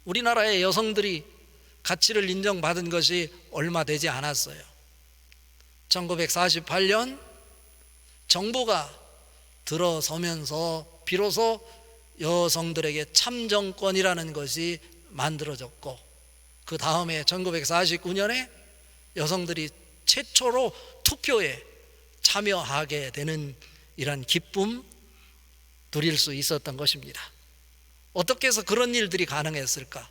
우리나라의 여성들이 가치를 인정받은 것이 얼마 되지 않았어요. 1948년 정부가 들어서면서 비로소 여성들에게 참정권이라는 것이 만들어졌고, 그 다음에 1949년에 여성들이 최초로 투표에 참여하게 되는 이런 기쁨 누릴 수 있었던 것입니다. 어떻게 해서 그런 일들이 가능했을까?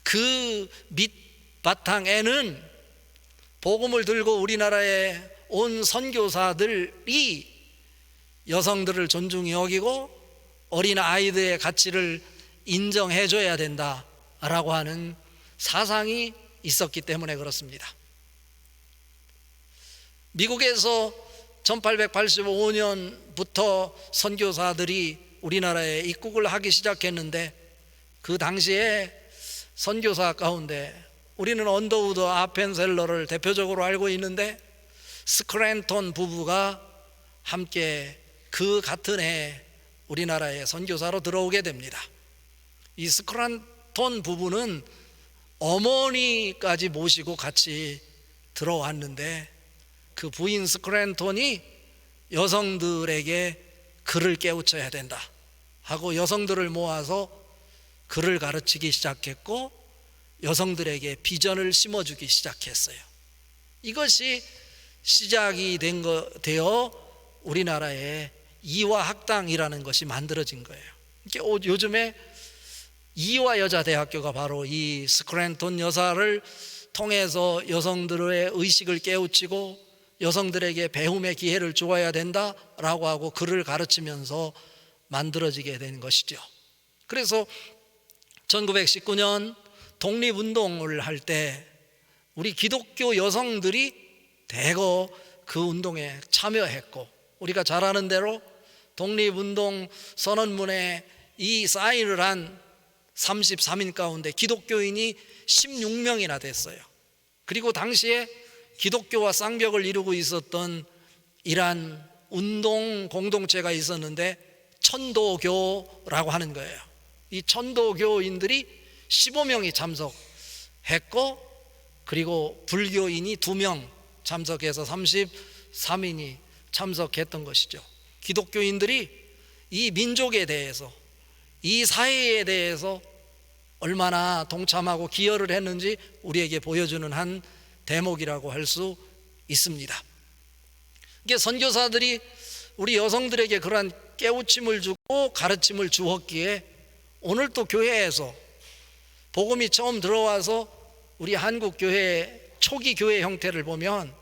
그 밑바탕에는 복음을 들고 우리나라에 온 선교사들이 여성들을 존중히 여기고 어린 아이들의 가치를 인정해줘야 된다라고 하는 사상이 있었기 때문에 그렇습니다. 미국에서 1885년부터 선교사들이 우리나라에 입국을 하기 시작했는데, 그 당시에 선교사 가운데 우리는 언더우드 아펜셀러를 대표적으로 알고 있는데, 스크랜톤 부부가 함께 그 같은 해 우리나라에 선교사로 들어오게 됩니다. 이 스크랜톤 부부는 어머니까지 모시고 같이 들어왔는데, 그 부인 스크랜톤이 여성들에게 글을 깨우쳐야 된다 하고 여성들을 모아서 글을 가르치기 시작했고, 여성들에게 비전을 심어주기 시작했어요. 이것이 시작이 되어 우리나라에 이화학당이라는 것이 만들어진 거예요. 요즘에 이화여자대학교가 바로 이 스크랜톤 여사를 통해서 여성들의 의식을 깨우치고 여성들에게 배움의 기회를 주어야 된다라고 하고 글을 가르치면서 만들어지게 된 것이죠. 그래서 1919년 독립운동을 할 때 우리 기독교 여성들이 대거 그 운동에 참여했고, 우리가 잘 아는 대로 독립운동 선언문에 이 사인을 한 33인 가운데 기독교인이 16명이나 됐어요. 그리고 당시에 기독교와 쌍벽을 이루고 있었던 이러한 운동 공동체가 있었는데 천도교라고 하는 거예요. 이 천도교인들이 15명이 참석했고, 그리고 불교인이 2명 참석해서 33인이 참석했던 것이죠. 기독교인들이 이 민족에 대해서, 이 사회에 대해서 얼마나 동참하고 기여를 했는지 우리에게 보여주는 한 대목이라고 할 수 있습니다. 이게 선교사들이 우리 여성들에게 그러한 깨우침을 주고 가르침을 주었기에 오늘 또 교회에서 복음이 처음 들어와서 우리 한국 교회 초기 교회 형태를 보면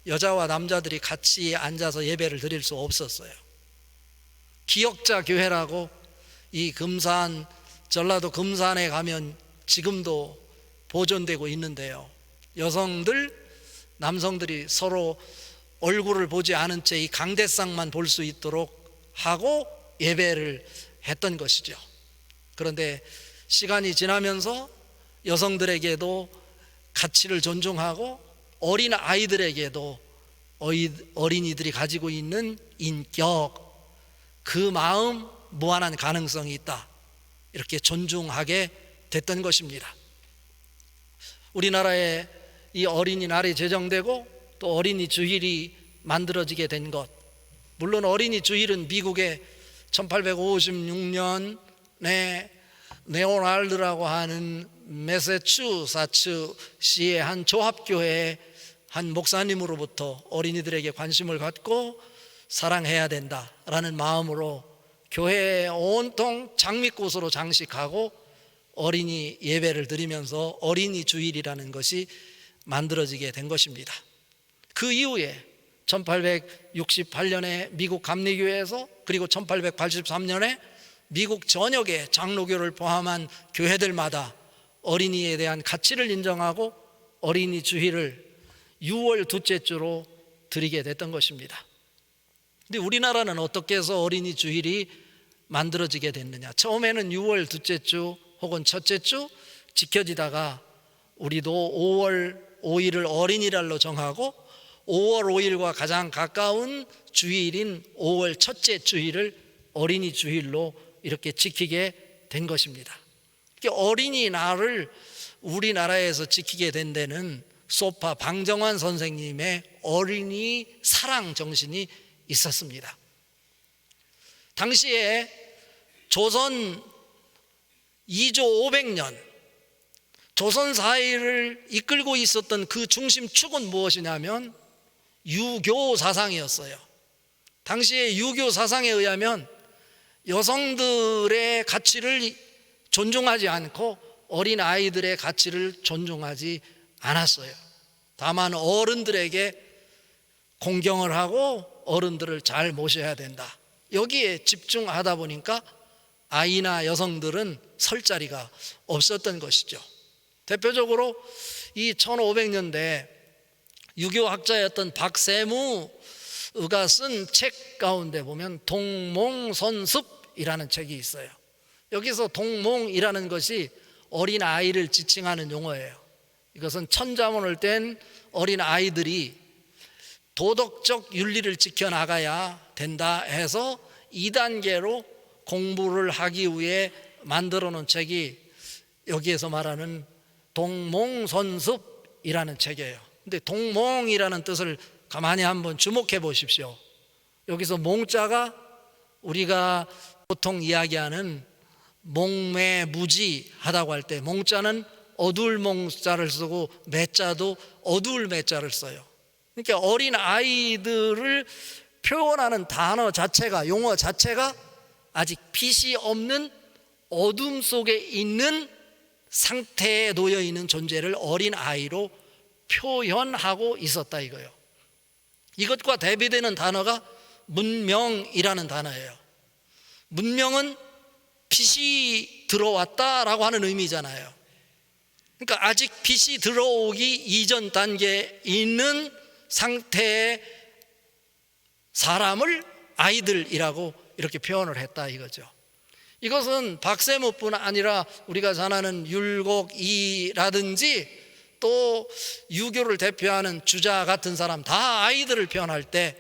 여자와 남자들이 같이 앉아서 예배를 드릴 수 없었어요. 기역자 교회라고 이 금산, 전라도 금산에 가면 지금도 보존되고 있는데요, 여성들, 남성들이 서로 얼굴을 보지 않은 채 이 강대상만 볼 수 있도록 하고 예배를 했던 것이죠. 그런데 시간이 지나면서 여성들에게도 가치를 존중하고 어린 아이들에게도 어린이들이 가지고 있는 인격, 그 마음, 무한한 가능성이 있다, 이렇게 존중하게 됐던 것입니다. 우리나라에 이 어린이날이 제정되고 또 어린이 주일이 만들어지게 된 것, 물론 어린이 주일은 미국의 1856년에 네오날드라고 하는 매사추세츠시의 한 조합교회의 한 목사님으로부터 어린이들에게 관심을 갖고 사랑해야 된다라는 마음으로 교회에 온통 장미꽃으로 장식하고 어린이 예배를 드리면서 어린이 주일이라는 것이 만들어지게 된 것입니다. 그 이후에 1868년에 미국 감리교회에서, 그리고 1883년에 미국 전역의 장로교를 포함한 교회들마다 어린이에 대한 가치를 인정하고 어린이 주일을 6월 둘째 주로 드리게 됐던 것입니다. 근데 우리나라는 어떻게 해서 어린이 주일이 만들어지게 됐느냐? 처음에는 6월 둘째 주 혹은 첫째 주 지켜지다가 우리도 5월 5일을 어린이날로 정하고 5월 5일과 가장 가까운 주일인 5월 첫째 주일을 어린이 주일로 이렇게 지키게 된 것입니다. 어린이날을 우리나라에서 지키게 된 데는 소파 방정환 선생님의 어린이 사랑 정신이 있었습니다. 당시에 조선 2조 500년 조선 사회를 이끌고 있었던 그 중심축은 무엇이냐면 유교 사상이었어요. 당시에 유교 사상에 의하면 여성들의 가치를 존중하지 않고 어린 아이들의 가치를 존중하지 않았어요. 다만 어른들에게 공경을 하고 어른들을 잘 모셔야 된다. 여기에 집중하다 보니까 아이나 여성들은 설 자리가 없었던 것이죠. 대표적으로 이 1500년대 유교학자였던 박세무가 쓴 책 가운데 보면 동몽선습이라는 책이 있어요. 여기서 동몽이라는 것이 어린 아이를 지칭하는 용어예요. 이것은 천자문을 뗀 어린 아이들이 도덕적 윤리를 지켜나가야 된다 해서 2단계로 공부를 하기 위해 만들어 놓은 책이 여기에서 말하는 동몽선습이라는 책이에요. 근데 동몽이라는 뜻을 가만히 한번 주목해 보십시오. 여기서 몽자가 우리가 보통 이야기하는 몽매무지하다고 할 때 몽자는 어두울 몽자를 쓰고 매자도 어두울 매자를 써요. 그러니까 어린 아이들을 표현하는 단어 자체가, 용어 자체가 아직 빛이 없는 어둠 속에 있는 상태에 놓여 있는 존재를 어린 아이로 표현하고 있었다 이거예요. 이것과 대비되는 단어가 문명이라는 단어예요. 문명은 빛이 들어왔다라고 하는 의미잖아요. 그러니까 아직 빛이 들어오기 이전 단계에 있는 상태의 사람을 아이들이라고 이렇게 표현을 했다 이거죠. 이것은 박세무뿐 아니라 우리가 잘 아는 율곡이라든지 또 유교를 대표하는 주자 같은 사람 다 아이들을 표현할 때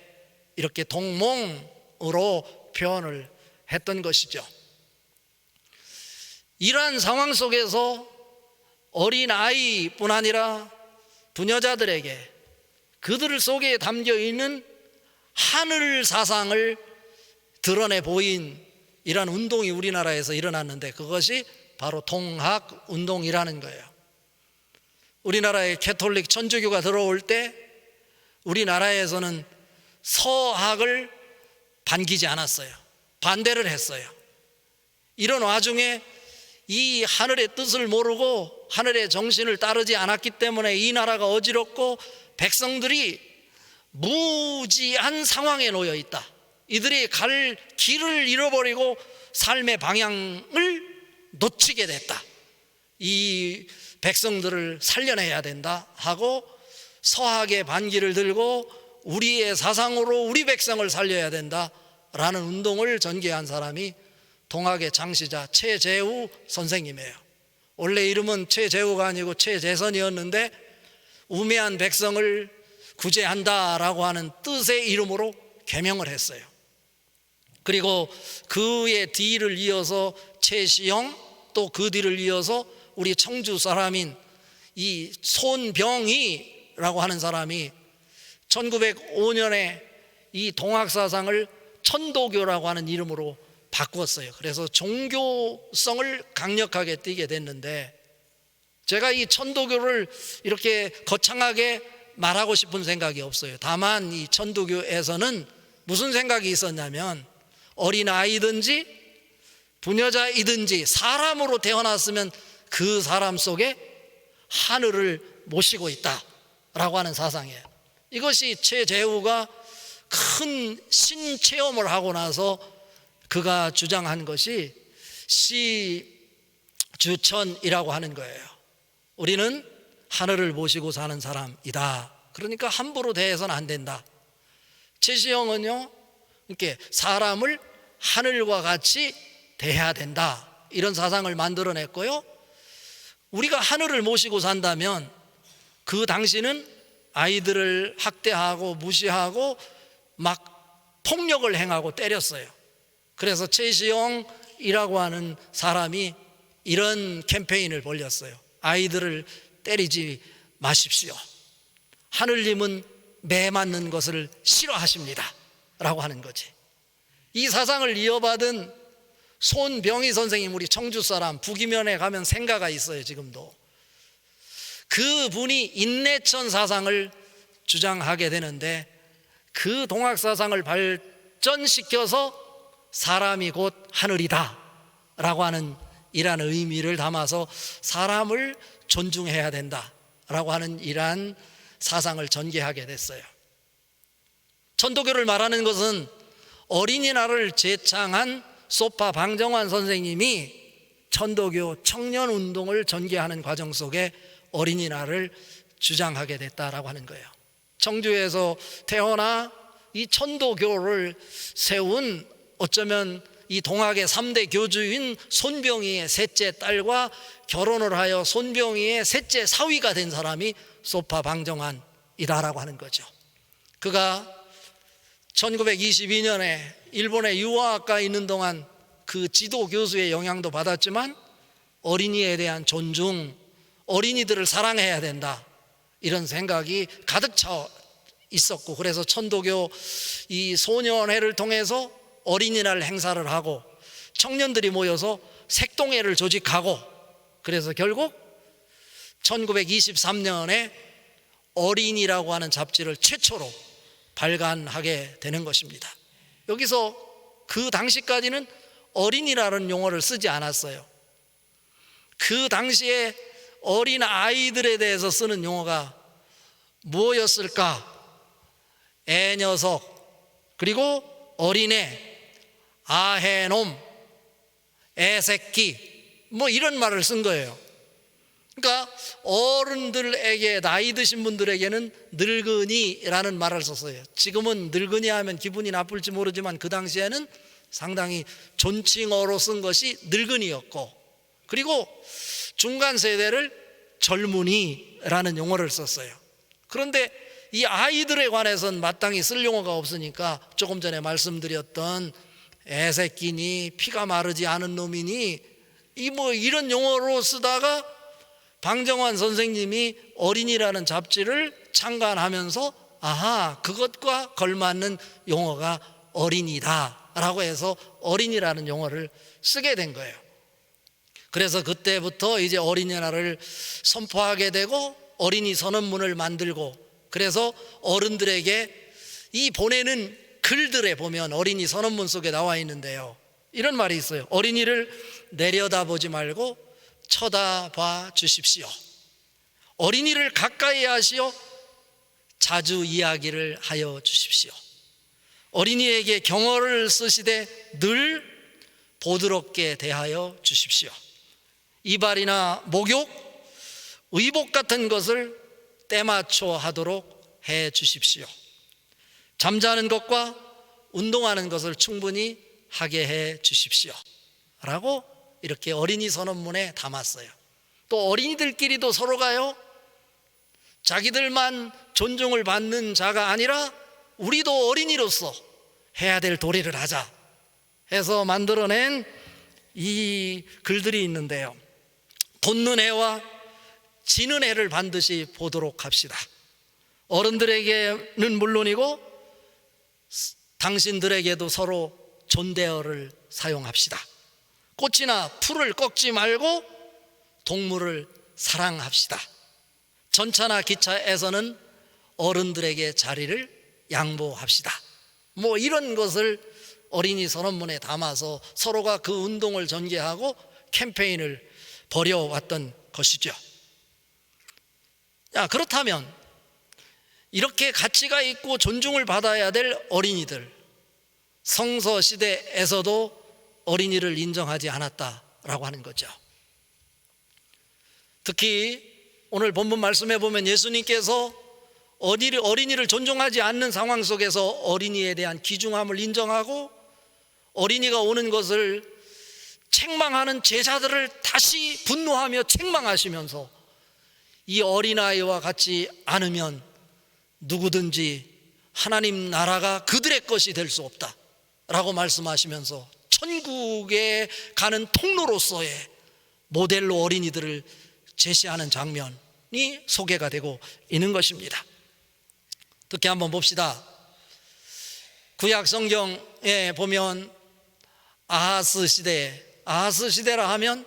이렇게 동몽으로 표현을 했던 것이죠. 이러한 상황 속에서 어린아이뿐 아니라 부녀자들에게 그들 속에 담겨있는 하늘 사상을 드러내 보인 이런 운동이 우리나라에서 일어났는데 그것이 바로 통학운동이라는 거예요. 우리나라에 캐톨릭 천주교가 들어올 때 우리나라에서는 서학을 반기지 않았어요. 반대를 했어요. 이런 와중에 이 하늘의 뜻을 모르고 하늘의 정신을 따르지 않았기 때문에 이 나라가 어지럽고 백성들이 무지한 상황에 놓여 있다. 이들이 갈 길을 잃어버리고 삶의 방향을 놓치게 됐다. 이 백성들을 살려내야 된다 하고 서학의 반기를 들고 우리의 사상으로 우리 백성을 살려야 된다라는 운동을 전개한 사람이 동학의 창시자 최재우 선생님이에요. 원래 이름은 최재우가 아니고 최재선이었는데 우매한 백성을 구제한다라고 하는 뜻의 이름으로 개명을 했어요. 그리고 그의 뒤를 이어서 최시영, 또 그 뒤를 이어서 우리 청주 사람인 이 손병희라고 하는 사람이 1905년에 이 동학사상을 천도교라고 하는 이름으로 바꾸었어요. 그래서 종교성을 강력하게 띠게 됐는데 제가 이 천도교를 이렇게 거창하게 말하고 싶은 생각이 없어요. 다만 이 천도교에서는 무슨 생각이 있었냐면 어린아이든지 부녀자이든지 사람으로 태어났으면 그 사람 속에 하늘을 모시고 있다라고 하는 사상이에요. 이것이 최재우가 큰 신체험을 하고 나서 그가 주장한 것이 시주천이라고 하는 거예요. 우리는 하늘을 모시고 사는 사람이다. 그러니까 함부로 대해서는 안 된다. 최시영은요, 이렇게 사람을 하늘과 같이 대해야 된다. 이런 사상을 만들어냈고요. 우리가 하늘을 모시고 산다면 그 당시는 아이들을 학대하고 무시하고 막 폭력을 행하고 때렸어요. 그래서 최시영이라고 하는 사람이 이런 캠페인을 벌였어요. 아이들을 때리지 마십시오. 하느님은 매 맞는 것을 싫어하십니다 라고 하는 거지. 이 사상을 이어받은 손병희 선생님, 우리 청주 사람, 북이면에 가면 생가가 있어요. 지금도. 그분이 인내천 사상을 주장하게 되는데, 그 동학 사상을 발전시켜서 사람이 곧 하늘이다 라고 하는 이러한 의미를 담아서 사람을 존중해야 된다 라고 하는 이러한 사상을 전개하게 됐어요. 천도교를 말하는 것은 어린이날을 제창한 소파 방정환 선생님이 천도교 청년운동을 전개하는 과정 속에 어린이날을 주장하게 됐다라고 하는 거예요. 청주에서 태어나 이 천도교를 세운, 어쩌면 이 동학의 3대 교주인 손병희의 셋째 딸과 결혼을 하여 손병희의 셋째 사위가 된 사람이 소파 방정환이다라고 하는 거죠. 그가 1922년에 일본에 유화학과에 있는 동안 그 지도 교수의 영향도 받았지만 어린이에 대한 존중, 어린이들을 사랑해야 된다, 이런 생각이 가득 차 있었고, 그래서 천도교 이 소년회를 통해서 어린이날 행사를 하고 청년들이 모여서 색동회를 조직하고, 그래서 결국 1923년에 어린이라고 하는 잡지를 최초로 발간하게 되는 것입니다. 여기서 그 당시까지는 어린이라는 용어를 쓰지 않았어요. 그 당시에 어린 아이들에 대해서 쓰는 용어가 무엇이었을까? 애녀석, 그리고 어린애, 아해놈, 애새끼, 뭐 이런 말을 쓴 거예요. 그러니까 어른들에게, 나이 드신 분들에게는 늙은이라는 말을 썼어요. 지금은 늙은이 하면 기분이 나쁠지 모르지만 그 당시에는 상당히 존칭어로 쓴 것이 늙은이였고, 그리고 중간 세대를 젊은이라는 용어를 썼어요. 그런데 이 아이들에 관해서는 마땅히 쓸 용어가 없으니까 조금 전에 말씀드렸던 애새끼니 피가 마르지 않은 놈이니 이런 용어로 쓰다가 방정환 선생님이 어린이라는 잡지를 창간하면서 아하, 그것과 걸맞는 용어가 어린이다 라고 해서 어린이라는 용어를 쓰게 된 거예요. 그래서 그때부터 이제 어린이날을 선포하게 되고 어린이 선언문을 만들고, 그래서 어른들에게 이 보내는 글들에 보면 어린이 선언문 속에 나와 있는데요, 이런 말이 있어요. 어린이를 내려다보지 말고 쳐다봐 주십시오. 어린이를 가까이 하시어 자주 이야기를 하여 주십시오. 어린이에게 경어를 쓰시되 늘 보드럽게 대하여 주십시오. 이발이나 목욕, 의복 같은 것을 때맞춰 하도록 해 주십시오. 잠자는 것과 운동하는 것을 충분히 하게 해 주십시오 라고 이렇게 어린이 선언문에 담았어요. 또 어린이들끼리도 서로가요, 자기들만 존중을 받는 자가 아니라 우리도 어린이로서 해야 될 도리를 하자 해서 만들어낸 이 글들이 있는데요, 돋는 해와 지는 해를 반드시 보도록 합시다. 어른들에게는 물론이고 당신들에게도 서로 존대어를 사용합시다. 꽃이나 풀을 꺾지 말고 동물을 사랑합시다. 전차나 기차에서는 어른들에게 자리를 양보합시다. 뭐 이런 것을 어린이 선언문에 담아서 서로가 그 운동을 전개하고 캠페인을 벌여왔던 것이죠. 그렇다면 이렇게 가치가 있고 존중을 받아야 될 어린이들, 성서 시대에서도 어린이를 인정하지 않았다라고 하는 거죠. 특히 오늘 본문 말씀해 보면 예수님께서 어린이를 존중하지 않는 상황 속에서 어린이에 대한 귀중함을 인정하고 어린이가 오는 것을 책망하는 제자들을 다시 분노하며 책망하시면서 이 어린아이와 같지 않으면 누구든지 하나님 나라가 그들의 것이 될 수 없다 라고 말씀하시면서 천국에 가는 통로로서의 모델로 어린이들을 제시하는 장면이 소개가 되고 있는 것입니다. 특히 한번 봅시다. 구약 성경에 보면 아하스 시대라 하면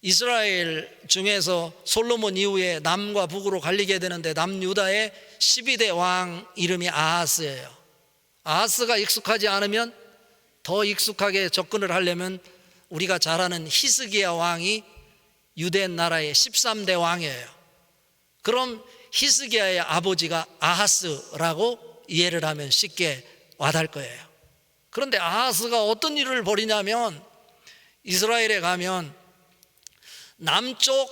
이스라엘 중에서 솔로몬 이후에 남과 북으로 갈리게 되는데 남유다의 12대 왕 이름이 아하스예요. 아하스가 익숙하지 않으면 더 익숙하게 접근을 하려면 우리가 잘 아는 히스기야 왕이 유대 나라의 13대 왕이에요. 그럼 히스기야의 아버지가 아하스라고 이해를 하면 쉽게 와닿을 거예요. 그런데 아하스가 어떤 일을 벌이냐면 이스라엘에 가면 남쪽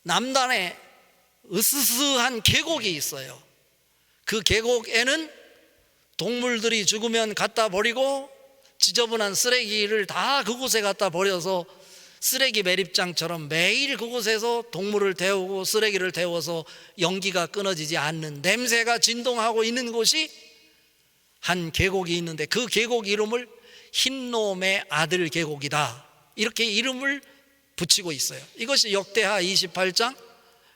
남단에 으스스한 계곡이 있어요. 그 계곡에는 동물들이 죽으면 갖다 버리고 지저분한 쓰레기를 다 그곳에 갖다 버려서 쓰레기 매립장처럼 매일 그곳에서 동물을 태우고 쓰레기를 태워서 연기가 끊어지지 않는, 냄새가 진동하고 있는 곳이 한 계곡이 있는데 그 계곡 이름을 흰놈의 아들 계곡이다, 이렇게 이름을 붙이고 있어요. 이것이 역대하 28장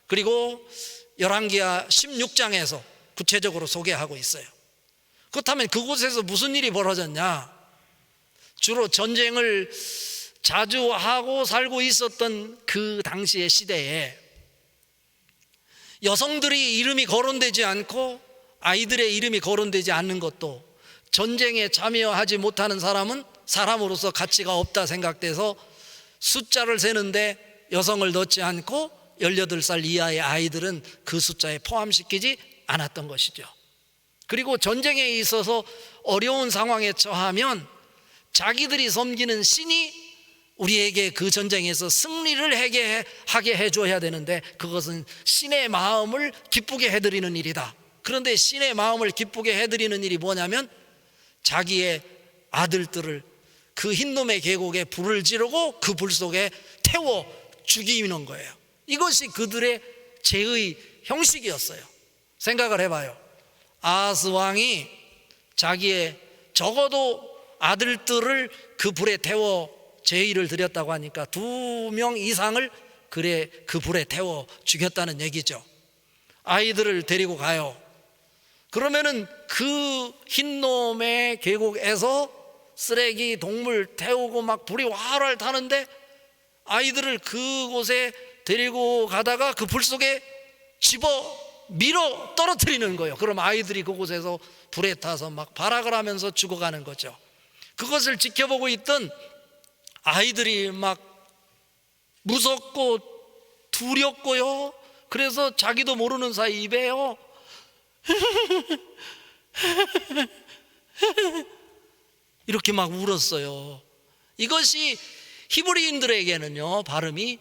그리고 열왕기하 16장에서 구체적으로 소개하고 있어요. 그렇다면 그곳에서 무슨 일이 벌어졌냐? 주로 전쟁을 자주 하고 살고 있었던 그 당시의 시대에 여성들이 이름이 거론되지 않고 아이들의 이름이 거론되지 않는 것도 전쟁에 참여하지 못하는 사람은 사람으로서 가치가 없다 생각돼서 숫자를 세는데 여성을 넣지 않고 18살 이하의 아이들은 그 숫자에 포함시키지 않았던 것이죠. 그리고 전쟁에 있어서 어려운 상황에 처하면 자기들이 섬기는 신이 우리에게 그 전쟁에서 승리를 하게 해줘야 되는데 그것은 신의 마음을 기쁘게 해드리는 일이다. 그런데 신의 마음을 기쁘게 해드리는 일이 뭐냐면 자기의 아들들을 그 흰놈의 계곡에 불을 지르고 그 불 속에 태워 죽이는 거예요. 이것이 그들의 제의 형식이었어요. 생각을 해봐요. 아하스 왕이 자기의 적어도 아들들을 그 불에 태워 제의를 드렸다고 하니까 2명 이상을 그 불에 태워 죽였다는 얘기죠. 아이들을 데리고 가요. 그러면은 그 흰놈의 계곡에서 쓰레기 동물 태우고 막 불이 활활 타는데 아이들을 그곳에 데리고 가다가 그 불 속에 밀어 떨어뜨리는 거예요. 그럼 아이들이 그곳에서 불에 타서 막 발악을 하면서 죽어가는 거죠. 그것을 지켜보고 있던 아이들이 막 무섭고 두렵고요. 그래서 자기도 모르는 사이 입에요 이렇게 막 울었어요. 이것이 히브리인들에게는요, 발음이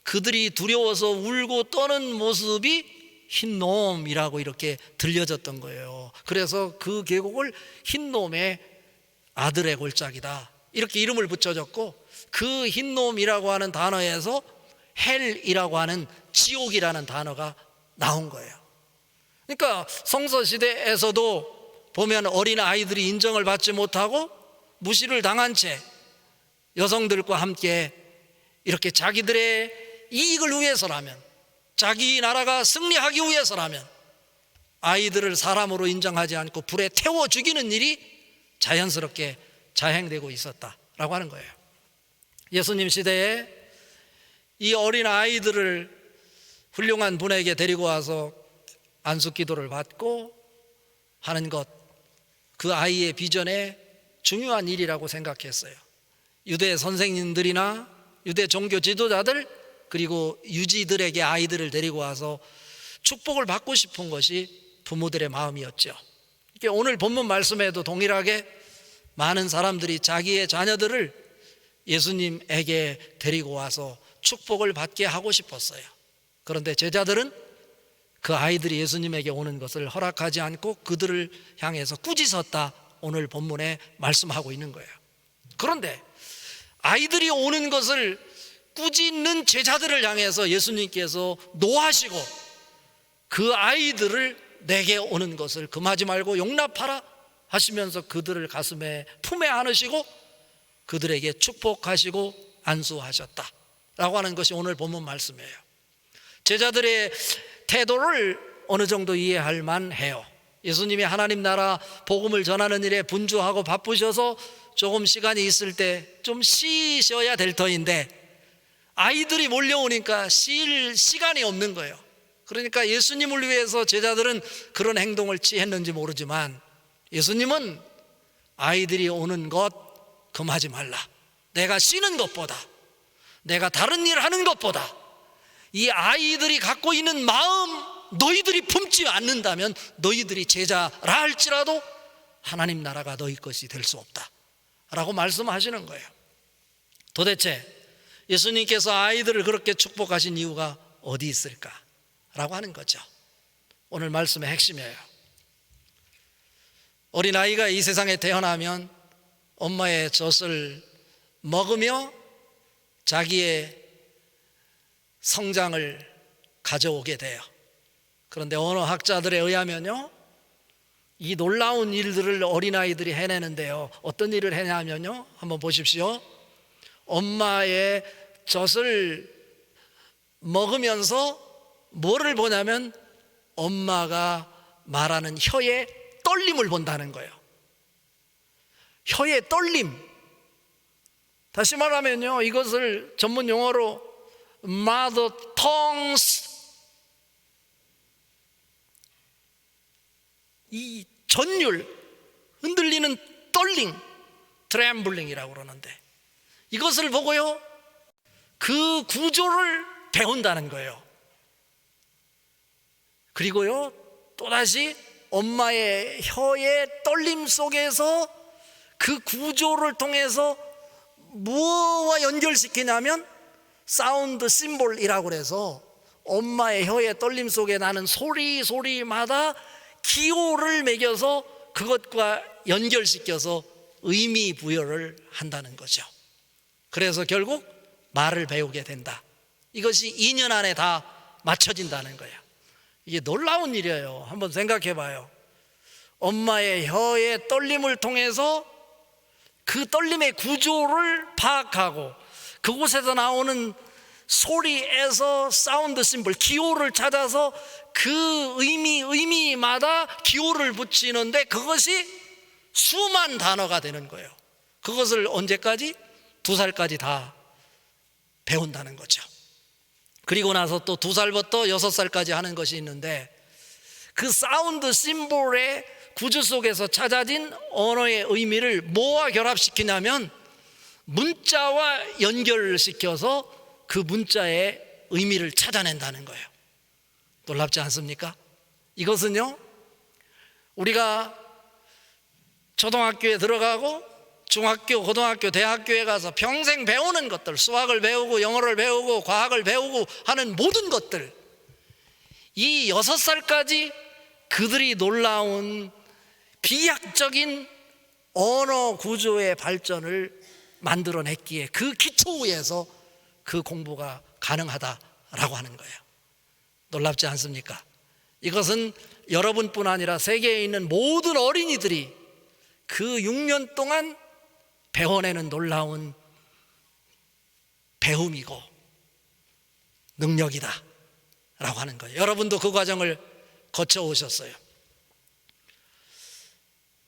그들이 두려워서 울고 떠는 모습이 흰놈이라고 이렇게 들려졌던 거예요. 그래서 그 계곡을 흰놈의 아들의 골짜기다, 이렇게 이름을 붙여줬고, 그 흰놈이라고 하는 단어에서 헬이라고 하는 지옥이라는 단어가 나온 거예요. 그러니까 성서시대에서도 보면 어린 아이들이 인정을 받지 못하고 무시를 당한 채 여성들과 함께 이렇게 자기들의 이익을 위해서라면, 자기 나라가 승리하기 위해서라면 아이들을 사람으로 인정하지 않고 불에 태워 죽이는 일이 자연스럽게 자행되고 있었다라고 하는 거예요. 예수님 시대에 이 어린 아이들을 훌륭한 분에게 데리고 와서 안숙기도를 받고 하는 것, 그 아이의 비전에 중요한 일이라고 생각했어요. 유대 선생님들이나 유대 종교 지도자들 그리고 유지들에게 아이들을 데리고 와서 축복을 받고 싶은 것이 부모들의 마음이었죠. 오늘 본문 말씀에도 동일하게 많은 사람들이 자기의 자녀들을 예수님에게 데리고 와서 축복을 받게 하고 싶었어요. 그런데 제자들은 그 아이들이 예수님에게 오는 것을 허락하지 않고 그들을 향해서 꾸짖었다, 오늘 본문에 말씀하고 있는 거예요. 그런데 아이들이 오는 것을 꾸짖는 제자들을 향해서 예수님께서 노하시고 그 아이들을 내게 오는 것을 금하지 말고 용납하라 하시면서 그들을 가슴에 품에 안으시고 그들에게 축복하시고 안수하셨다라고 하는 것이 오늘 본문 말씀이에요. 제자들의 태도를 어느 정도 이해할 만해요. 예수님이 하나님 나라 복음을 전하는 일에 분주하고 바쁘셔서 조금 시간이 있을 때 좀 쉬셔야 될 터인데 아이들이 몰려오니까 쉴 시간이 없는 거예요. 그러니까 예수님을 위해서 제자들은 그런 행동을 취했는지 모르지만 예수님은 아이들이 오는 것 금하지 말라. 내가 쉬는 것보다, 내가 다른 일 하는 것보다 이 아이들이 갖고 있는 마음 너희들이 품지 않는다면 너희들이 제자라 할지라도 하나님 나라가 너희 것이 될 수 없다 라고 말씀하시는 거예요. 도대체 예수님께서 아이들을 그렇게 축복하신 이유가 어디 있을까 라고 하는 거죠. 오늘 말씀의 핵심이에요. 어린아이가 이 세상에 태어나면 엄마의 젖을 먹으며 자기의 성장을 가져오게 돼요. 그런데 어느 학자들에 의하면요, 이 놀라운 일들을 어린아이들이 해내는데요, 어떤 일을 해냐면요, 한번 보십시오. 엄마의 젖을 먹으면서 뭐를 보냐면 엄마가 말하는 혀의 떨림을 본다는 거예요. 혀의 떨림. 다시 말하면요, 이것을 전문 용어로 mother tongues, 이 전율, 흔들리는 떨림, 트램블링이라고 그러는데 이것을 보고요 그 구조를 배운다는 거예요. 그리고요 또다시 엄마의 혀의 떨림 속에서 그 구조를 통해서 무엇과 연결시키냐면 사운드 심볼이라고 해서 엄마의 혀의 떨림 속에 나는 소리마다 기호를 매겨서 그것과 연결시켜서 의미 부여를 한다는 거죠. 그래서 결국 말을 배우게 된다. 이것이 2년 안에 다 맞춰진다는 거예요. 이게 놀라운 일이에요. 한번 생각해 봐요. 엄마의 혀의 떨림을 통해서 그 떨림의 구조를 파악하고 그곳에서 나오는 소리에서 사운드 심볼, 기호를 찾아서 그 의미마다 기호를 붙이는데 그것이 수만 단어가 되는 거예요. 그것을 언제까지? 2살까지 다 배운다는 거죠. 그리고 나서 또 2살부터 6살까지 하는 것이 있는데 그 사운드 심볼의 구조 속에서 찾아진 언어의 의미를 뭐와 결합시키냐면 문자와 연결시켜서 그 문자의 의미를 찾아낸다는 거예요. 놀랍지 않습니까? 이것은요 우리가 초등학교에 들어가고 중학교, 고등학교, 대학교에 가서 평생 배우는 것들, 수학을 배우고 영어를 배우고 과학을 배우고 하는 모든 것들, 이 6살까지 그들이 놀라운 비약적인 언어 구조의 발전을 만들어냈기에 그 기초 위에서 그 공부가 가능하다라고 하는 거예요. 놀랍지 않습니까? 이것은 여러분뿐 아니라 세계에 있는 모든 어린이들이 그 6년 동안 배워내는 놀라운 배움이고 능력이다 라고 하는 거예요. 여러분도 그 과정을 거쳐오셨어요.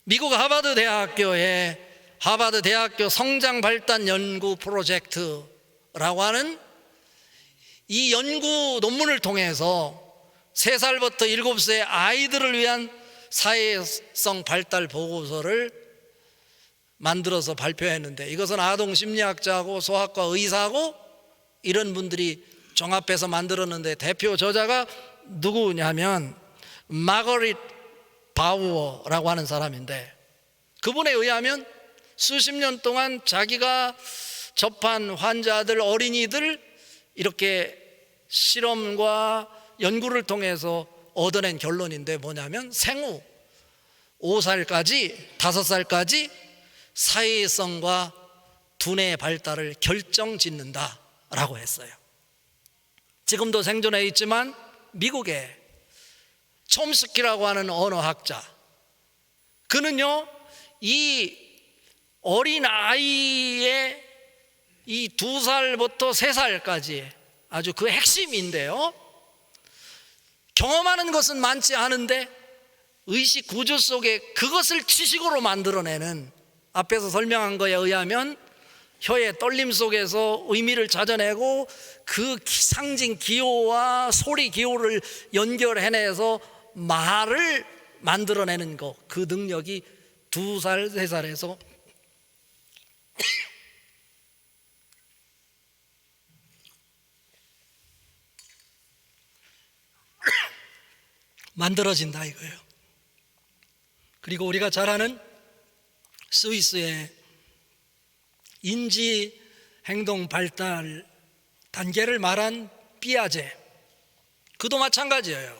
미국 하버드 대학교의 하버드 대학교 성장 발달 연구 프로젝트라고 하는 이 연구 논문을 통해서 3살부터 7세 아이들을 위한 사회성 발달 보고서를 만들어서 발표했는데 이것은 아동 심리학자하고 소아과 의사하고 이런 분들이 종합해서 만들었는데 대표 저자가 누구냐면 마거릿 바우어라고 하는 사람인데 그분에 의하면 수십 년 동안 자기가 접한 환자들, 어린이들 이렇게 실험과 연구를 통해서 얻어낸 결론인데 뭐냐면 생후 5살까지 5살까지 사회성과 두뇌 발달을 결정짓는다라고 했어요. 지금도 생존해 있지만 미국의 촘스키라고 하는 언어학자, 그는요 이 어린 아이의 이 2살부터 3살까지 아주 그 핵심인데요, 경험하는 것은 많지 않은데 의식 구조 속에 그것을 지식으로 만들어내는, 앞에서 설명한 거에 의하면 혀의 떨림 속에서 의미를 찾아내고 그 상징 기호와 소리 기호를 연결해내서 말을 만들어내는 것, 그 능력이 2살, 3살에서 만들어진다 이거예요. 그리고 우리가 잘 아는 스위스의 인지 행동 발달 단계를 말한 삐아제, 그도 마찬가지예요.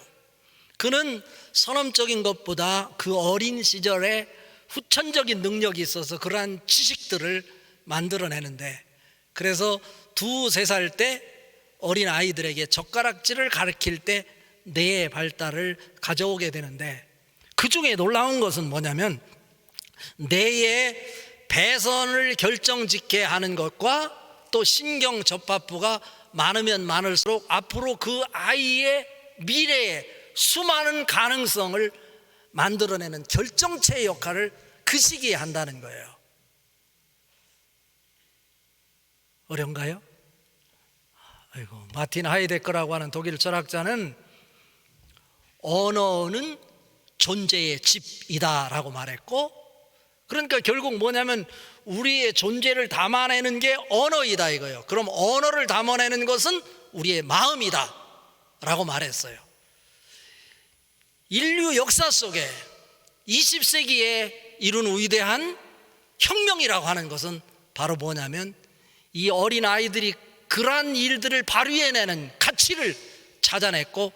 그는 선험적인 것보다 그 어린 시절에 후천적인 능력이 있어서 그러한 지식들을 만들어내는데, 그래서 2, 3살 때 어린 아이들에게 젓가락질을 가르칠 때 뇌의 발달을 가져오게 되는데, 그 중에 놀라운 것은 뭐냐면 뇌의 배선을 결정짓게 하는 것과 또 신경 접합부가 많으면 많을수록 앞으로 그 아이의 미래의 수많은 가능성을 만들어내는 결정체의 역할을 그 시기에 한다는 거예요. 어려운가요? 아이고, 마틴 하이데거라고 하는 독일 철학자는 언어는 존재의 집이다라고 말했고, 그러니까 결국 뭐냐면 우리의 존재를 담아내는 게 언어이다 이거예요. 그럼 언어를 담아내는 것은 우리의 마음이다 라고 말했어요. 인류 역사 속에 20세기에 이룬 위대한 혁명이라고 하는 것은 바로 뭐냐면 이 어린 아이들이 그러한 일들을 발휘해내는 가치를 찾아냈고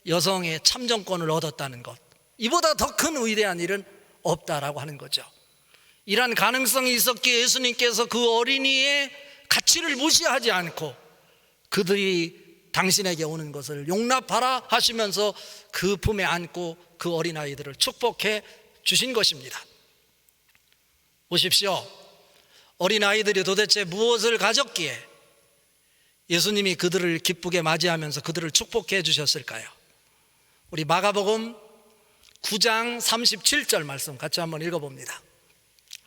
여성의 참정권을 얻었다는 것, 이보다 더 큰 위대한 일은 없다라고 하는 거죠. 이러한 가능성이 있었기에 예수님께서 그 어린이의 가치를 무시하지 않고 그들이 당신에게 오는 것을 용납하라 하시면서 그 품에 안고 그 어린아이들을 축복해 주신 것입니다. 보십시오. 어린아이들이 도대체 무엇을 가졌기에 예수님이 그들을 기쁘게 맞이하면서 그들을 축복해 주셨을까요? 우리 마가복음 9장 37절 말씀 같이 한번 읽어봅니다.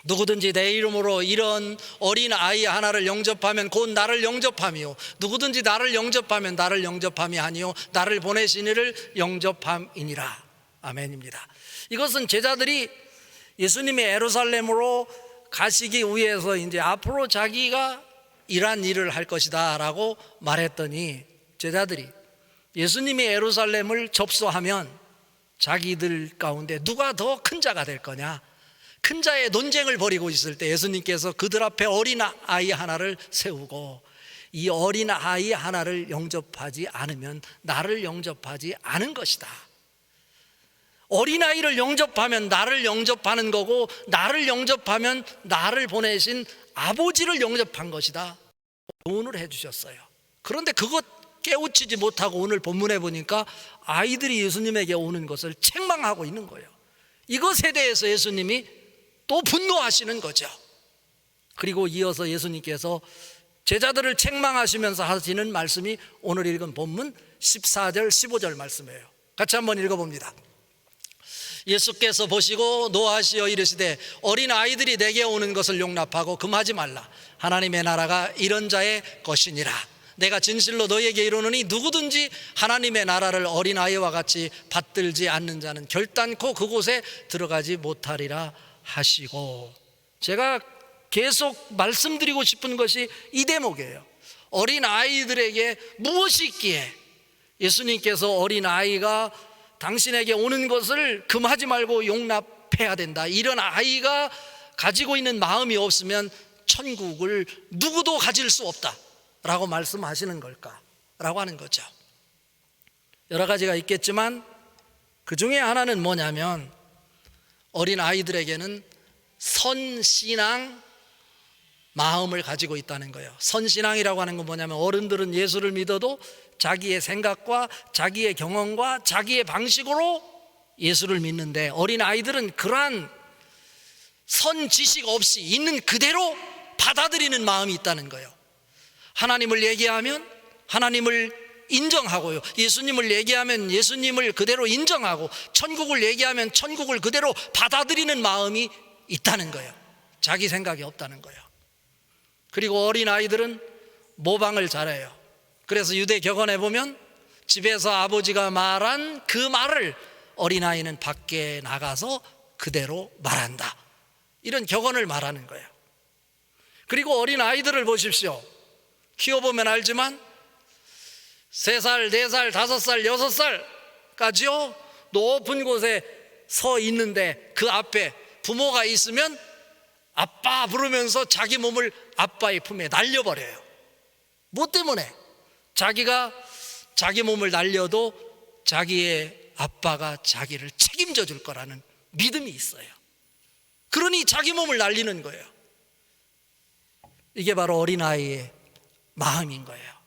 누구든지 내 이름으로 이런 어린 아이 하나를 영접하면 곧 나를 영접함이요, 누구든지 나를 영접하면 나를 영접함이 아니요 나를 보내신 이를 영접함이니라. 아멘입니다. 이것은 제자들이 예수님이 예루살렘으로 가시기 위해서 이제 앞으로 자기가 이러한 일을 할 것이다 라고 말했더니, 제자들이 예수님이 예루살렘을 접수하면 자기들 가운데 누가 더 큰 자가 될 거냐, 큰 자의 논쟁을 벌이고 있을 때 예수님께서 그들 앞에 어린 아이 하나를 세우고, 이 어린 아이 하나를 영접하지 않으면 나를 영접하지 않은 것이다. 어린아이를 영접하면 나를 영접하는 거고, 나를 영접하면 나를 보내신 아버지를 영접한 것이다. 교훈을 해주셨어요. 그런데 그것 깨우치지 못하고 오늘 본문에 보니까 아이들이 예수님에게 오는 것을 책망하고 있는 거예요. 이것에 대해서 예수님이 또 분노하시는 거죠. 그리고 이어서 예수님께서 제자들을 책망하시면서 하시는 말씀이 오늘 읽은 본문 14절 15절 말씀이에요. 같이 한번 읽어봅니다. 예수께서 보시고 노하시어 이르시되 어린 아이들이 내게 오는 것을 용납하고 금하지 말라. 하나님의 나라가 이런 자의 것이니라. 내가 진실로 너희에게 이르노니 누구든지 하나님의 나라를 어린아이와 같이 받들지 않는 자는 결단코 그곳에 들어가지 못하리라 하시고, 제가 계속 말씀드리고 싶은 것이 이 대목이에요. 어린아이들에게 무엇이 있기에 예수님께서 어린아이가 당신에게 오는 것을 금하지 말고 용납해야 된다, 이런 아이가 가지고 있는 마음이 없으면 천국을 누구도 가질 수 없다 라고 말씀하시는 걸까? 라고 하는 거죠. 여러 가지가 있겠지만 그 중에 하나는 뭐냐면 어린 아이들에게는 선신앙 마음을 가지고 있다는 거예요. 선신앙이라고 하는 건 뭐냐면 어른들은 예수를 믿어도 자기의 생각과 자기의 경험과 자기의 방식으로 예수를 믿는데, 어린 아이들은 그러한 선 지식 없이 있는 그대로 받아들이는 마음이 있다는 거예요. 하나님을 얘기하면 하나님을 인정하고요, 예수님을 얘기하면 예수님을 그대로 인정하고, 천국을 얘기하면 천국을 그대로 받아들이는 마음이 있다는 거예요. 자기 생각이 없다는 거예요. 그리고 어린아이들은 모방을 잘해요. 그래서 유대 격언에 보면 집에서 아버지가 말한 그 말을 어린아이는 밖에 나가서 그대로 말한다, 이런 격언을 말하는 거예요. 그리고 어린아이들을 보십시오. 키워보면 알지만 3살, 4살, 5살, 6살까지요 높은 곳에 서 있는데 그 앞에 부모가 있으면 아빠 부르면서 자기 몸을 아빠의 품에 날려버려요. 뭐 때문에? 자기가 자기 몸을 날려도 자기의 아빠가 자기를 책임져 줄 거라는 믿음이 있어요. 그러니 자기 몸을 날리는 거예요. 이게 바로 어린아이의 마음인 거예요.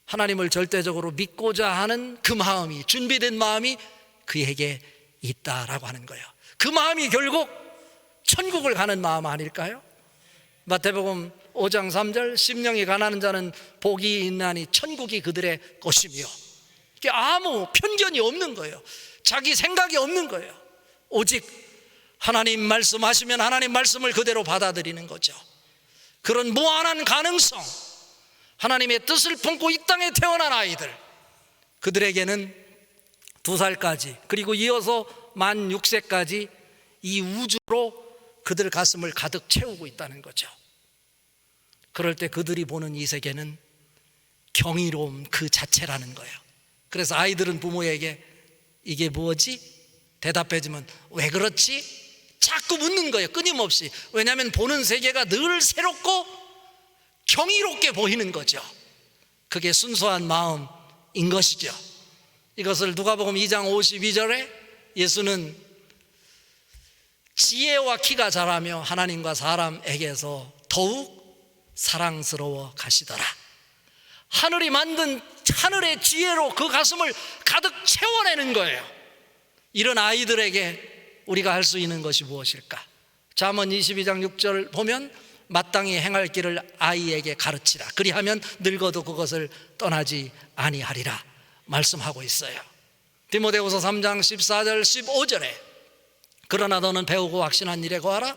하나님을 절대적으로 믿고자 하는 그 마음이, 준비된 마음이 그에게 있다라고 하는 거예요. 그 마음이 결국 천국을 가는 마음 아닐까요? 마태복음 5장 3절, 심령이 가난한 자는 복이 있나니 천국이 그들의 것이며, 이게 아무 편견이 없는 거예요. 자기 생각이 없는 거예요. 오직 하나님 말씀하시면 하나님 말씀을 그대로 받아들이는 거죠. 그런 무한한 가능성, 하나님의 뜻을 품고 이 땅에 태어난 아이들, 그들에게는 2살까지 그리고 이어서 만 6세까지 이 우주로 그들 가슴을 가득 채우고 있다는 거죠. 그럴 때 그들이 보는 이 세계는 경이로움 그 자체라는 거예요. 그래서 아이들은 부모에게 이게 뭐지? 대답해주면 왜 그렇지? 자꾸 묻는 거예요, 끊임없이. 왜냐하면 보는 세계가 늘 새롭고 경이롭게 보이는 거죠. 그게 순수한 마음인 것이죠. 이것을 누가복음 2장 52절에 예수는 지혜와 키가 자라며 하나님과 사람에게서 더욱 사랑스러워 가시더라. 하늘이 만든 하늘의 지혜로 그 가슴을 가득 채워내는 거예요. 이런 아이들에게 우리가 할 수 있는 것이 무엇일까? 잠언 22장 6절 보면 마땅히 행할 길을 아이에게 가르치라. 그리하면 늙어도 그것을 떠나지 아니하리라 말씀하고 있어요. 디모데후서 3장 14절 15절에 그러나 너는 배우고 확신한 일에 거하라.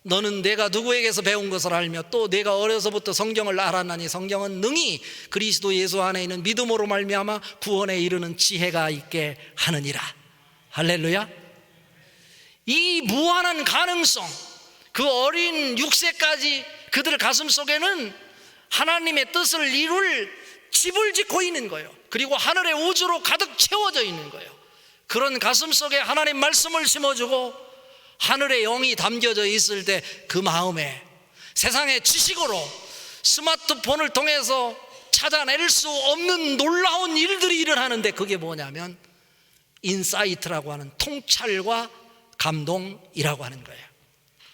너는 내가 누구에게서 배운 것을 알며 또 내가 어려서부터 성경을 알았나니 성경은 능히 그리스도 예수 안에 있는 믿음으로 말미암아 구원에 이르는 지혜가 있게 하느니라. 할렐루야. 이 무한한 가능성, 그 어린 6세까지 그들 가슴 속에는 하나님의 뜻을 이룰 집을 짓고 있는 거예요. 그리고 하늘의 우주로 가득 채워져 있는 거예요. 그런 가슴 속에 하나님 말씀을 심어주고 하늘의 영이 담겨져 있을 때 그 마음에 세상의 지식으로 스마트폰을 통해서 찾아낼 수 없는 놀라운 일들이 일어나는데, 그게 뭐냐면 인사이트라고 하는 통찰과 감동이라고 하는 거예요.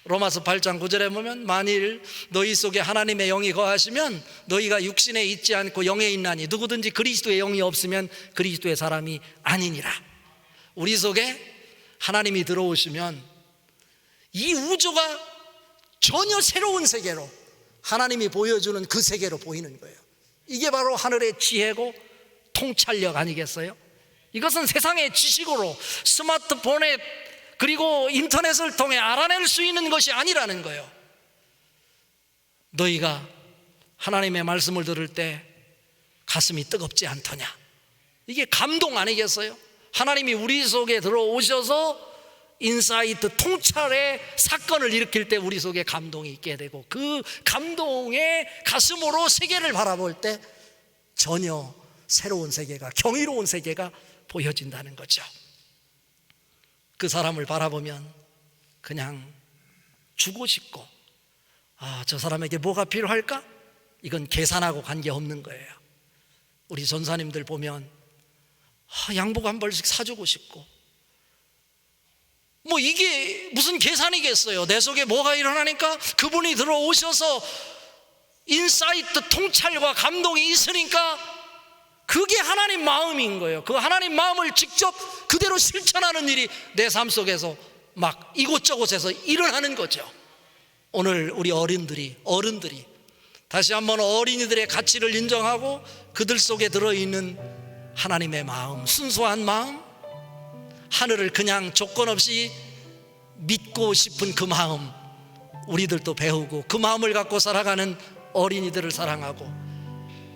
로마서 8장 9절에 보면 만일 너희 속에 하나님의 영이 거하시면 너희가 육신에 있지 않고 영에 있나니 누구든지 그리스도의 영이 없으면 그리스도의 사람이 아니니라. 우리 속에 하나님이 들어오시면 이 우주가 전혀 새로운 세계로, 하나님이 보여주는 그 세계로 보이는 거예요. 이게 바로 하늘의 지혜고 통찰력 아니겠어요? 이것은 세상의 지식으로 스마트폰에 그리고 인터넷을 통해 알아낼 수 있는 것이 아니라는 거예요. 너희가 하나님의 말씀을 들을 때 가슴이 뜨겁지 않더냐? 이게 감동 아니겠어요? 하나님이 우리 속에 들어오셔서 인사이트 통찰의 사건을 일으킬 때 우리 속에 감동이 있게 되고, 그 감동의 가슴으로 세계를 바라볼 때 전혀 새로운 세계가, 경이로운 세계가 보여진다는 거죠. 그 사람을 바라보면 그냥 주고 싶고, 저 사람에게 뭐가 필요할까? 이건 계산하고 관계없는 거예요. 우리 전사님들 보면 양복 한 벌씩 사주고 싶고, 뭐 이게 무슨 계산이겠어요? 내 속에 뭐가 일어나니까 그분이 들어오셔서 인사이트 통찰과 감동이 있으니까 그게 하나님 마음인 거예요. 그 하나님 마음을 직접 그대로 실천하는 일이 내 삶 속에서 막 이곳저곳에서 일어나는 거죠. 오늘 우리 어른들이 다시 한번 어린이들의 가치를 인정하고 그들 속에 들어있는 하나님의 마음, 순수한 마음, 하늘을 그냥 조건 없이 믿고 싶은 그 마음, 우리들도 배우고 그 마음을 갖고 살아가는 어린이들을 사랑하고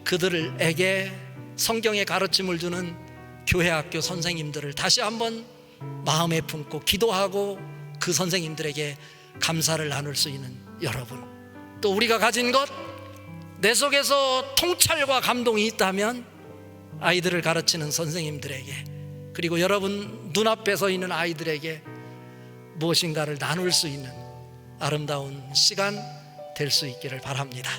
그들에게 성경의 가르침을 주는 교회 학교 선생님들을 다시 한번 마음에 품고 기도하고 그 선생님들에게 감사를 나눌 수 있는 여러분, 또 우리가 가진 것, 내 속에서 통찰과 감동이 있다면 아이들을 가르치는 선생님들에게, 그리고 여러분 눈앞에 서 있는 아이들에게 무엇인가를 나눌 수 있는 아름다운 시간 될 수 있기를 바랍니다.